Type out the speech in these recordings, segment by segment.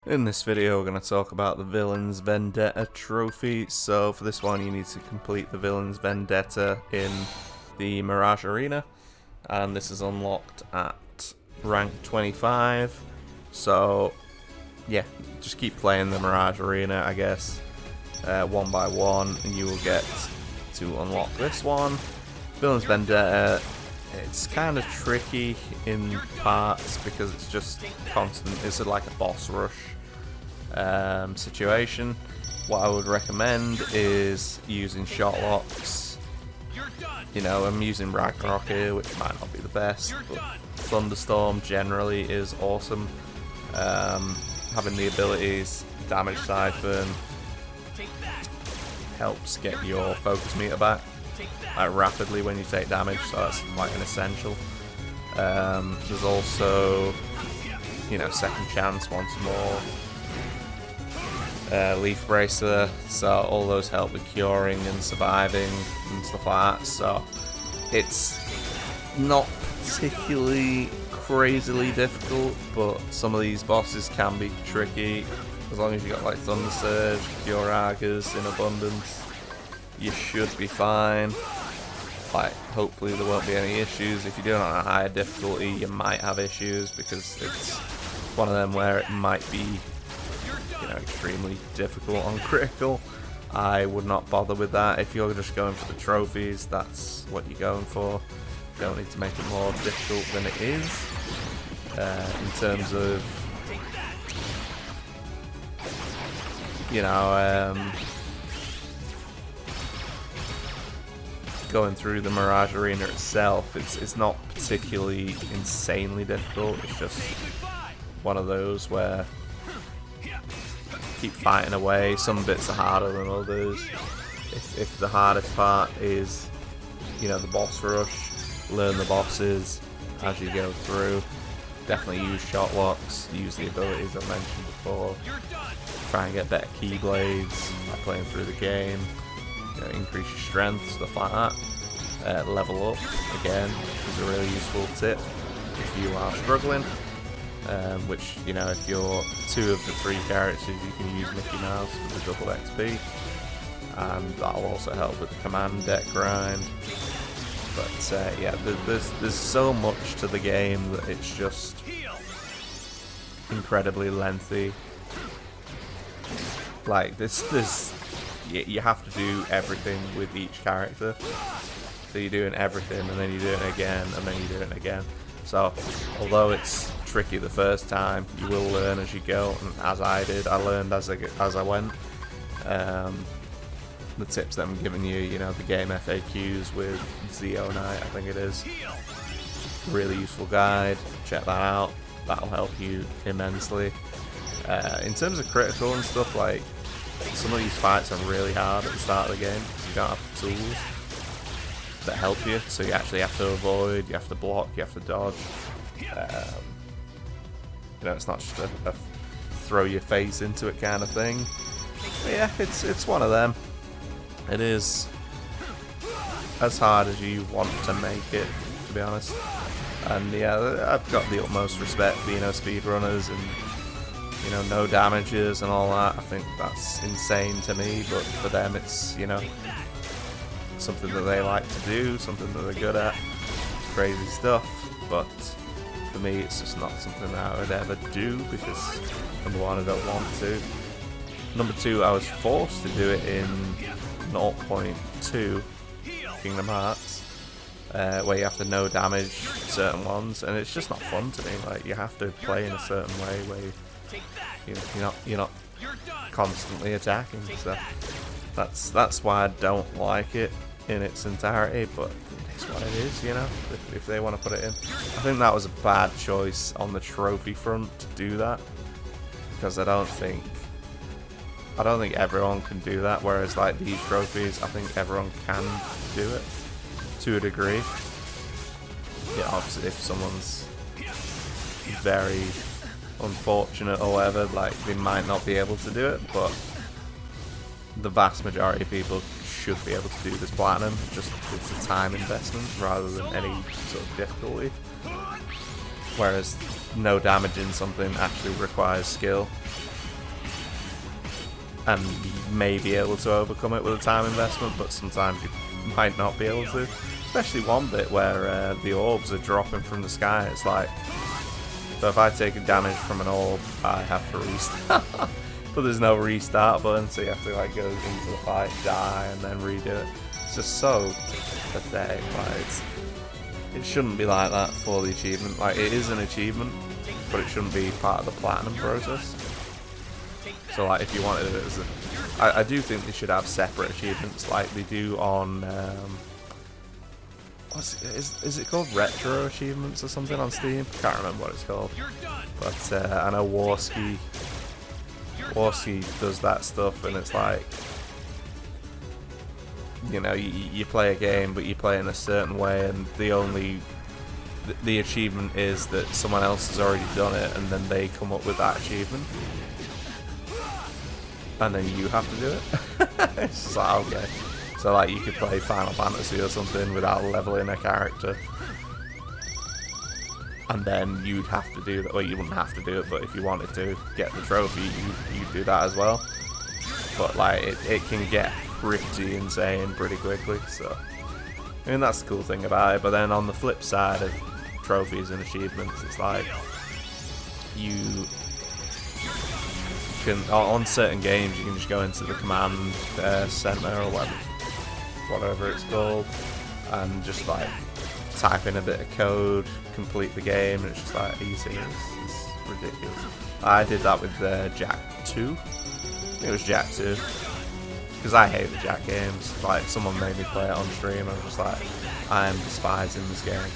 In this video we're going to talk about the Villain's Vendetta trophy. So for this one you need to complete the Villain's Vendetta in the Mirage Arena, and this is unlocked at rank 25. So yeah, just keep playing the Mirage Arena, I guess, one by one, and you will get to unlock this one. Villain's Vendetta, it's kind of tricky in parts because it's just constant. It's like a boss rush situation. What I would recommend is using shot locks. You know, I'm using Ragnarok here, which might not be the best, but Thunderstorm generally is awesome. Having the abilities Damage Siphon helps get your focus meter back rapidly when you take damage, so that's like an essential. There's also, you know, second chance once more. Leaf Bracer, so all those help with curing and surviving and stuff like that. So it's not particularly crazily difficult, but some of these bosses can be tricky. As long as you got like Thunder Surge, Cure Argas in abundance, you should be fine. Like, hopefully there won't be any issues. If you're doing it on a higher difficulty, you might have issues because it's one of them where it might be, you know, extremely difficult on critical. I would not bother with that. If you're just going for the trophies, that's what you're going for. You don't need to make it more difficult than it is. In terms of, you know, going through the Mirage Arena itself, it's not particularly insanely difficult. It's just one of those where keep fighting away. Some bits are harder than others. If the hardest part is, you know, the boss rush, learn the bosses as you go through. Definitely use shot locks, use the abilities I mentioned before. Try and get better keyblades by playing through the game. You know, increase your strength, stuff like that. Level up, again, is a really useful tip if you are struggling. Which, you know, if you're 2 of the 3 characters, you can use Mickey Mouse for the double XP, and that'll also help with the command deck grind. But yeah, there's so much to the game that it's just incredibly lengthy. Like you have to do everything with each character. So you're doing everything, and then you're doing it again, and then you're doing it again. So although it's tricky the first time, you will learn as you go, and as I did, I learned as I went. The tips that I'm giving you, you know, the game FAQs with Zeo Knight, I think it is. Really useful guide, check that out, that'll help you immensely. In terms of critical and stuff, like, some of these fights are really hard at the start of the game because you don't have tools that help you, so you actually have to avoid, you have to block, you have to dodge. You know, it's not just a throw your face into it kind of thing. But yeah, it's one of them. It is as hard as you want to make it, to be honest. And yeah, I've got the utmost respect for, you know, speedrunners and, you know, no damages and all that. I think that's insane to me, but for them it's, you know, something that they like to do, something that they're good at, crazy stuff. But for me, it's just not something that I would ever do because, number one, I don't want to. Number two, I was forced to do it in 0.2 Kingdom Hearts, where you have to no damage certain ones, and it's just not fun to me. Like, you have to play in a certain way where you're not constantly attacking. So that's why I don't like it in its entirety, but it's what it is, you know, if they want to put it in. I think that was a bad choice on the trophy front to do that, because I don't think everyone can do that, whereas like these trophies, I think everyone can do it to a degree. Yeah, obviously if someone's very unfortunate or whatever, like, they might not be able to do it, but the vast majority of people should be able to do this platinum. Just, it's a time investment rather than any sort of difficulty. Whereas no damage in something actually requires skill. and you may be able to overcome it with a time investment, but sometimes you might not be able to. Especially one bit where the orbs are dropping from the sky. It's like, so if I take a damage from an orb, I have to restart. But there's no restart button, so you have to like go into the fight, die, and then redo it. It's just so pathetic. Like, it shouldn't be like that for the achievement. Like, it is an achievement, but it shouldn't be part of the platinum process. So like, if you wanted it as a, I do think they should have separate achievements like they do on is it called retro achievements or something on Steam? Can't remember what it's called. But I know Warski does that stuff, and it's like, you know, you play a game, but you play it in a certain way, and the achievement is that someone else has already done it, and then they come up with that achievement, and then you have to do it. It's just like, okay. So like, you could play Final Fantasy or something without leveling a character, and then you'd have to do that. Well, you wouldn't have to do it, but if you wanted to get the trophy, you'd do that as well. But like, it can get pretty insane pretty quickly. So I mean, that's the cool thing about it. But then on the flip side of trophies and achievements, it's like, you can, on certain games, you can just go into the command center or whatever it's called, and just like type in a bit of code, complete the game, and it's just like, are you serious? It's ridiculous. I did that with Jak 2. I think it was Jak 2. Because I hate the Jak games. Like, someone made me play it on stream, and I was just like, I am despising this game.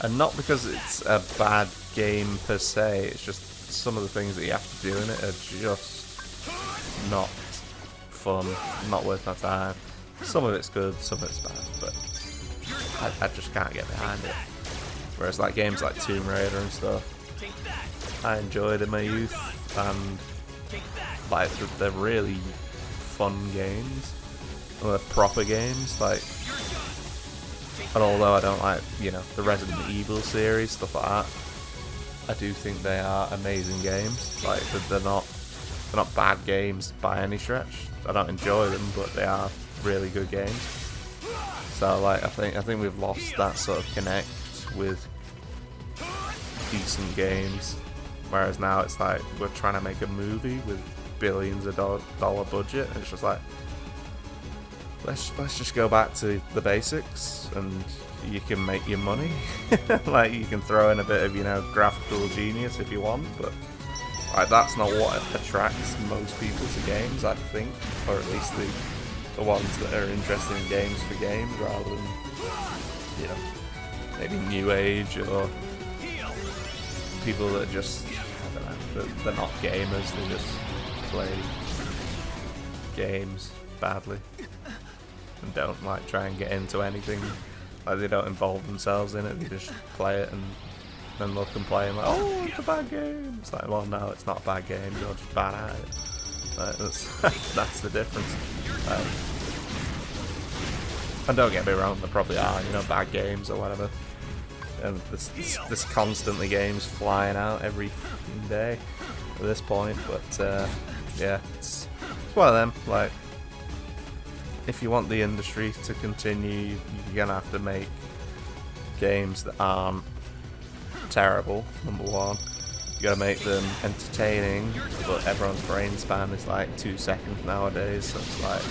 And not because it's a bad game per se, it's just some of the things that you have to do in it are just not fun, not worth my time. Some of it's good, some of it's bad, but I just can't get behind it. Whereas like games like Tomb Raider and stuff, I enjoyed in my youth, and like they're really fun games, they're proper games. Like, and although I don't like, you know, the Resident Evil series, stuff like that, I do think they are amazing games. Like, they're not bad games by any stretch. I don't enjoy them, but they are really good games. So like, I think we've lost that sort of connect with decent games, whereas now it's like we're trying to make a movie with billions of dollar budget, and it's just like, let's just go back to the basics, and you can make your money. Like, you can throw in a bit of, you know, graphical genius if you want, but like, that's not what attracts most people to games, I think, or at least the ones that are interested in games for games, rather than, you know, maybe new age, or people that just, I don't know, they're not gamers, they just play games badly and don't like try and get into anything. Like, they don't involve themselves in it, they just play it and then they'll complain like, oh, it's a bad game. It's like, well, no, it's not a bad game, you're just bad at it. Like, that's the difference. And don't get me wrong, there probably are, you know, bad games or whatever. And there's constantly games flying out every day at this point, but yeah, it's one of them. Like, if you want the industry to continue, you're gonna have to make games that aren't terrible, number one. You gotta make them entertaining, but everyone's brain span is like 2 seconds nowadays, so it's like,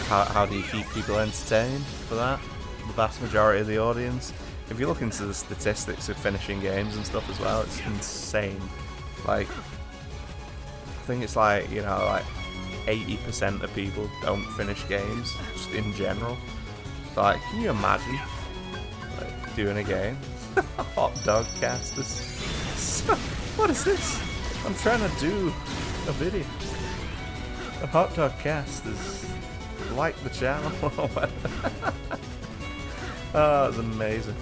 how do you keep people entertained for that? The vast majority of the audience. If you look into the statistics of finishing games and stuff as well, it's insane. Like, I think it's like, you know, like 80% of people don't finish games, just in general. So like, can you imagine like, doing a game? Hot dog casters. What is this? I'm trying to do a video. A hot dog cast is like the channel. Oh, that's amazing.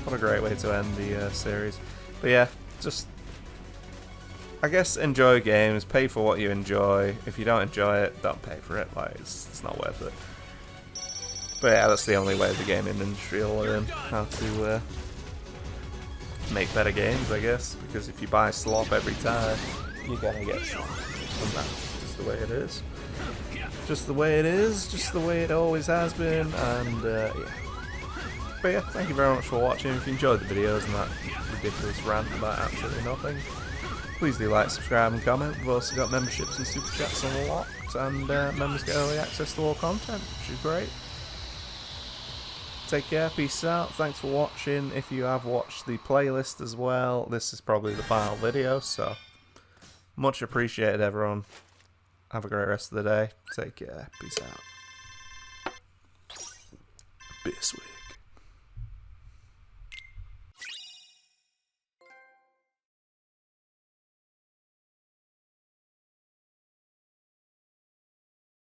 What a great way to end the series. But yeah, just, I guess, enjoy games, pay for what you enjoy. If you don't enjoy it, don't pay for it. Like, it's not worth it. But yeah, that's the only way the gaming industry will learn how to make better games, I guess. Because if you buy slop every time, you're gonna get some. And that's just the way it is. Just the way it is, just the way it always has been, and yeah. But yeah, thank you very much for watching. If you enjoyed the videos and that ridiculous rant about absolutely nothing, please do like, subscribe and comment. We've also got memberships and super chats unlocked, and members get early access to all content, which is great. Take care, peace out, thanks for watching. If you have watched the playlist as well, this is probably the final video, so much appreciated, everyone. Have a great rest of the day. Take care, peace out. Bittersweet.